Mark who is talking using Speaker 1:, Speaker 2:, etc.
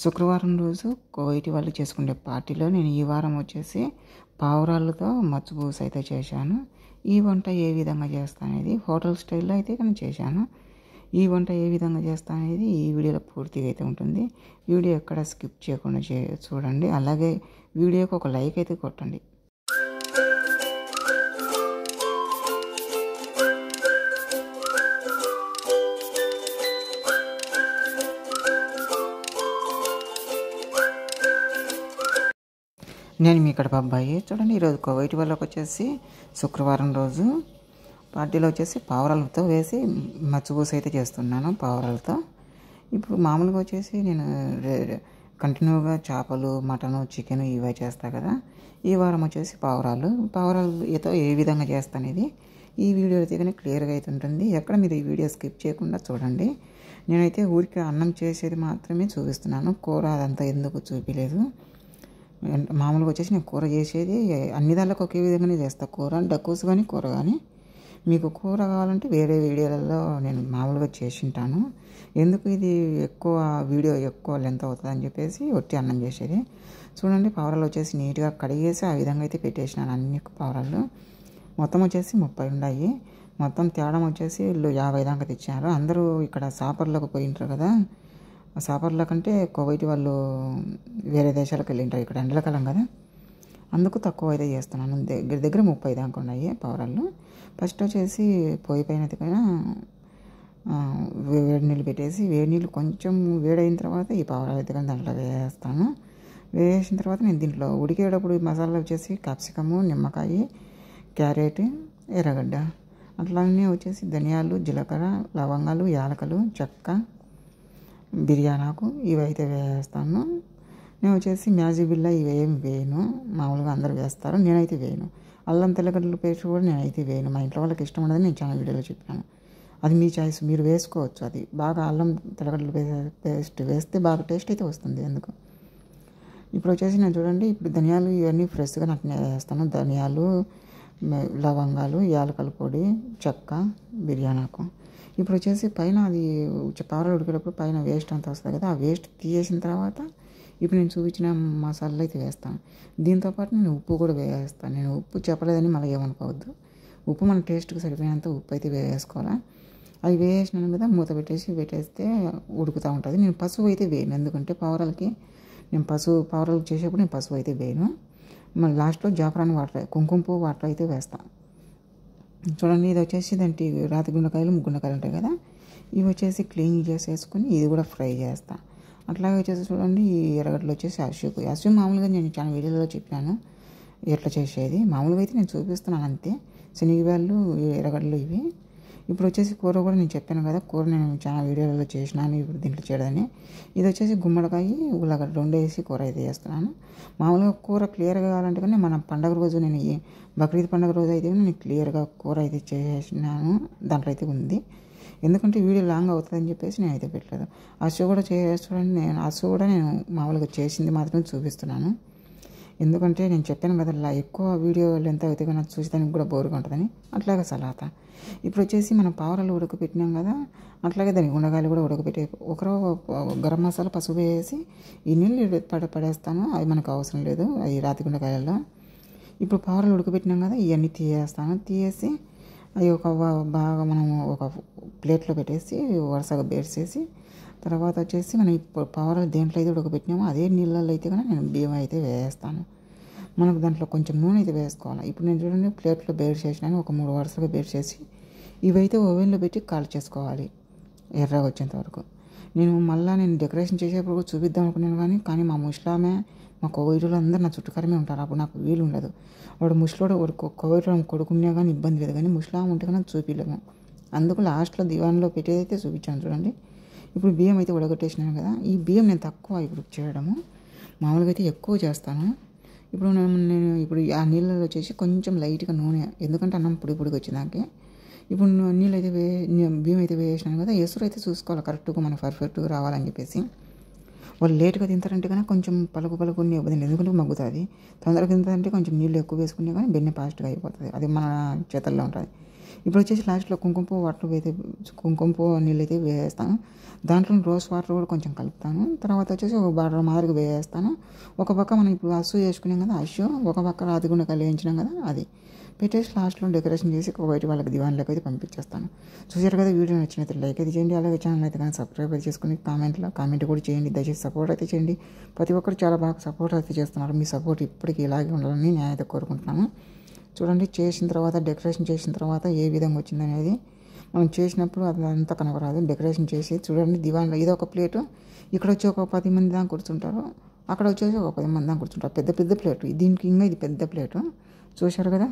Speaker 1: శుక్రవారం రోజు కోయిటి వాళ్ళు చేసుకునే పార్టీలో నేను ఈ వారం వచ్చేసి పావురాళ్ళతో మచ్చపూస అయితే చేశాను. ఈ వంట ఏ విధంగా చేస్తా అనేది హోటల్ స్టైల్లో అయితే నేను చేశాను. ఈ వంట ఏ విధంగా చేస్తా అనేది ఈ వీడియోలో పూర్తిగా అయితే ఉంటుంది. వీడియో ఎక్కడ స్కిప్ చేయకుండా చూడండి. అలాగే వీడియోకి ఒక లైక్ అయితే కొట్టండి. నేను మీ ఇక్కడ అబ్బాయి చూడండి. ఈరోజు కోవైట్ వాళ్ళకి వచ్చేసి శుక్రవారం రోజు పార్టీలో వచ్చేసి పావురాలతో వేసి మచ్చపూస అయితే చేస్తున్నాను పావురాలతో. ఇప్పుడు మామూలుగా వచ్చేసి నేను కంటిన్యూగా చేపలు, మటను, చికెన్ ఇవే చేస్తా కదా. ఈ వారం వచ్చేసి పావురాలతో ఏ విధంగా చేస్తాను ఇది ఈ వీడియో అయితే కానీ క్లియర్గా అయితే ఉంటుంది. ఎక్కడ మీరు ఈ వీడియో స్కిప్ చేయకుండా చూడండి. నేనైతే ఊరికి అన్నం చేసేది మాత్రమే చూపిస్తున్నాను. కూర అదంతా ఎందుకు చూపించలేదు. మామూలుగా వచ్చేసి నేను కూర చేసేది అన్ని దాంట్లోకి ఒకే విధంగానే చేస్తాను. కూర డక్కూస్ కానీ కూర కానీ. మీకు కూర కావాలంటే వేరే వీడియోలలో నేను మామూలుగా చేసింటాను. ఎందుకు ఇది వీడియో ఎక్కువ లెంత్ అవుతుంది అని చెప్పేసి ఒట్టి అన్నం చేసేది. చూడండి, పావురాలు వచ్చేసి నీట్గా కడిగేసి ఆ విధంగా అయితే పెట్టేసినాను. అన్ని పావురాలు మొత్తం వచ్చేసి 30 ఉన్నాయి. మొత్తం తేడా వచ్చేసి వీళ్ళు 50 దాకా తెచ్చారు. అందరూ ఇక్కడ సాపర్లోకి పోయింటారు కదా. సాపర్ల కంటే కోవైట్ వాళ్ళు వేరే దేశాలకు వెళ్ళింటారు. ఇక్కడ ఎండలకాలం కదా, అందుకు తక్కువ అయితే చేస్తున్నాను. దగ్గర 30 దాకా ఉన్నాయి పావురాళ్ళు. ఫస్ట్ వచ్చేసి పొయ్యి పైన వేడి నీళ్ళు పెట్టేసి వేడి నీళ్ళు కొంచెం వేడైన తర్వాత ఈ పావురాలు అయితే దాంట్లో వేస్తాను. వేసిన తర్వాత నేను దీంట్లో ఉడికేటప్పుడు మసాలా వచ్చేసి క్యాప్సికము, నిమ్మకాయ, క్యారెట్, ఎర్రగడ్డ అట్లానే వచ్చేసి ధనియాలు, జీలకర్ర, లవంగాలు, యాలకలు, చెక్క, బిర్యానాకు ఇవైతే వేస్తాను. నేను వచ్చేసి మ్యాజీ బిల్లా ఇవేం వేయను. మామూలుగా అందరూ వేస్తారు, నేనైతే వేయను. అల్లం తెల్లగడ్డల పేస్ట్ కూడా నేనైతే వేయను. మా ఇంట్లో వాళ్ళకి ఇష్టం ఉండదని నేను చాలా వీడియోలో చెప్పాను. అది మీ చాయిస్, మీరు వేసుకోవచ్చు. అది బాగా అల్లం తెల్లగడ్డల పేస్ట్ వేస్తే బాగా టేస్ట్ అయితే వస్తుంది. ఎందుకు ఇప్పుడు వచ్చేసి నేను చూడండి, ఇప్పుడు ధనియాలు ఇవన్నీ ఫ్రెష్గా నాకు వేస్తాను. ధనియాలు, లవంగాలు, యాలకల పొడి, చెక్క, బిర్యానాకు. ఇప్పుడు వచ్చేసి పైన అది పావురాలు ఉడికేటప్పుడు పైన వేస్ట్ అంతా వస్తుంది కదా, ఆ వేస్ట్ తీసేసిన తర్వాత ఇప్పుడు నేను చూపించిన మసాలాలు అయితే వేస్తాను. దీంతోపాటు నేను ఉప్పు కూడా వేస్తాను. నేను ఉప్పు చెప్పలేదని మళ్ళీ ఏమనుకోవద్దు. ఉప్పు మన టేస్ట్కి సరిపోయినంత ఉప్పు అయితే వేసుకోవాలి. అది వేసినాను కదా, మూత పెట్టేస్తే ఉడుకుతూ ఉంటుంది. నేను పసుపు అయితే వేయను, ఎందుకంటే పావురాలకి పావురాలు చేసేప్పుడు నేను పసుపు అయితే వేయను. మళ్ళీ లాస్ట్లో జాఫరాన్ వాటర్, కుంకుమ పువ్వు వాటర్ అయితే వేస్తాను. చూడండి, ఇది వచ్చేసి దాంట్లో రాతి గుండకాయలు, ముగ్గుండకాయలు ఉంటాయి కదా, ఇవి వచ్చేసి క్లీన్ చేసేసుకొని ఇది కూడా ఫ్రై చేస్తాను. అట్లాగే వచ్చేసి చూడండి, ఈ ఎర్రగడ్డలు వచ్చేసి అశ్వు మామూలుగా నేను చాలా వీడియోలో చెప్పాను ఎట్లా చేసేది. మామూలుగా అయితే నేను చూపిస్తున్నాను అంతే. శనగలు, ఎర్రగడ్డలు ఇవి. ఇప్పుడు వచ్చేసి కూర కూడా నేను చెప్పాను కదా, కూర నేను చాలా వీడియోలలో చేసినాను ఇప్పుడు దీంట్లో చేయడానికి. ఇది వచ్చేసి గుమ్మడికాయ, ఉల్లగడ్డ 2 వేసి కూర అయితే చేస్తున్నాను. మామూలుగా కూర క్లియర్గా కావాలంటే కానీ మన పండగ రోజు నేను బక్రీద్ పండుగ రోజు అయితే నేను క్లియర్గా కూర అయితే చేసినాను. దాంట్లో అయితే ఉంది, ఎందుకంటే వీడియో లాంగ్ అవుతుందని చెప్పేసి నేను అయితే పెట్టలేదు. అసు కూడా చూడండి, నేను మామూలుగా చేసింది మాత్రం చూపిస్తున్నాను. ఎందుకంటే నేను చెప్పాను కదా, ఎక్కువ వీడియో లెంత్ అయితే కానీ చూసేదానికి కూడా బోరుగా ఉంటుందని. అట్లాగే సలాత. ఇప్పుడు వచ్చేసి మనం పావురాలు ఉడకపెట్టినాం కదా, అట్లాగే దానికి గుండగాయలు కూడా ఉడకపెట్టి గరం మసాలా, పసుపు వేసి ఈ నీళ్ళు పడేస్తాను. అవి మనకు అవసరం లేదు, అవి రాతి గుండకాయలలో. ఇప్పుడు పావురాలు ఉడకపెట్టినాం కదా, ఇవన్నీ తీసేసి అవి బాగా మనం ఒక ప్లేట్లో పెట్టేసి వరుసగా బేర్చేసి తర్వాత వచ్చేసి మనం పావురాలు దేంట్లో అయితే ఉడకబెట్టినామో అదే నీళ్ళల్లో అయితే కానీ నేను బియ్యం అయితే వేస్తాను. మనకు దాంట్లో కొంచెం నూనె అయితే వేసుకోవాలి. ఇప్పుడు నేను చూడండి ప్లేట్లో బేర్ చేసినాను, ఒక 3 వరుసగా బేర్ చేసి ఇవైతే ఓవెన్లో పెట్టి కాల్ చేసుకోవాలి ఎర్రగా వచ్చేంత వరకు. నేను డెకరేషన్ చేసేప్పుడు కూడా చూపిద్దాం అనుకున్నాను, కానీ మా ముస్లామే, మా కోవిడ్లో అందరూ నా చుట్టుకరమే ఉంటారు. అప్పుడు నాకు వీలు ఉండదు. వాడు ముస్లోడు కోవిడ్లో కొడుకున్నా కానీ ఇబ్బంది లేదు, కానీ ముస్లాం ఉంటే కానీ చూపించలేము. అందుకు లాస్ట్లో దివాన్లో పెట్టేదైతే చూపించాను చూడండి. ఇప్పుడు బియ్యం అయితే ఉడగొట్టేసినాను కదా, ఈ బియ్యం నేను తక్కువ ఇప్పుడు చేయడము, మామూలుగా అయితే ఎక్కువ చేస్తాను. ఇప్పుడు నేను ఆ నీళ్ళలో వచ్చేసి కొంచెం లైట్గా నూనె, ఎందుకంటే అన్నం పొడిగా వచ్చిందాకే. ఇప్పుడు నీళ్ళు అయితే బియ్యం అయితే వేసినాను కదా, ఎసురు అయితే చూసుకోవాలి కరెక్ట్గా మనకు పర్ఫెక్ట్గా రావాలని చెప్పేసి. వాళ్ళు లేట్గా తింటారంటే కానీ కొంచెం పలుకు ఇవ్వదండి, ఎందుకంటే మగ్గుతుంది. తొందరగా తింటారంటే కొంచెం నీళ్ళు ఎక్కువ వేసుకునే కానీ బెన్నె ఫాస్ట్గా అయిపోతుంది. అది మన చేతుల్లో ఉంటుంది. ఇప్పుడు వచ్చేసి లాస్ట్లో కుంకుమ పువ్వు వాటర్ అయితే కుంకుమ పువ్వు నీళ్ళు అయితే వేస్తాను. దాంట్లో రోజ్ వాటర్ కూడా కొంచెం కలుపుతాను. తర్వాత వచ్చేసి ఒక బార్డర్ మాదిరిగా వేస్తాను. ఒక పక్క మనం ఇప్పుడు అస్సు వేసుకున్నాం కదా, అస్సు ఒక పక్క రాతిగుండకాయలు వేయించినాం కదా, అది పెట్టేసి లాస్ట్లో డెకరేషన్ చేసి బయట వాళ్ళకి దివాన్లోకి అయితే పంపించేస్తాను. చూసారు కదా, వీడియో నచ్చినట్టు లైక్ అయితే చేయండి. అలాగే ఛానల్ అయితే కానీ సబ్స్క్రైబ్ అయితే చేసుకుని కామెంట్ కూడా చేయండి. దయచేసి సపోర్ట్ అయితే చేయండి. ప్రతి ఒక్కరు చాలా బాగా సపోర్ట్ అయితే చేస్తున్నారు. మీ సపోర్ట్ ఇప్పటికీ ఇలాగే ఉండాలని నేను అయితే కోరుకుంటున్నాను. చూడండి, చేసిన తర్వాత డెకరేషన్ చేసిన తర్వాత ఏ విధంగా వచ్చిందనేది మనం చేసినప్పుడు అదంతా కనబరాదు. డెకరేషన్ చేసి చూడండి, దివాన్లో ఇది ఒక ప్లేటు, ఇక్కడ వచ్చి ఒక 10 మంది దాకా కూర్చుంటారు, అక్కడ వచ్చేసి ఒక 10 మంది దాకా కూర్చుంటారు. పెద్ద పెద్ద ప్లేటు దీనికి, ఇంకా ఇది పెద్ద ప్లేటు. చూశారు కదా.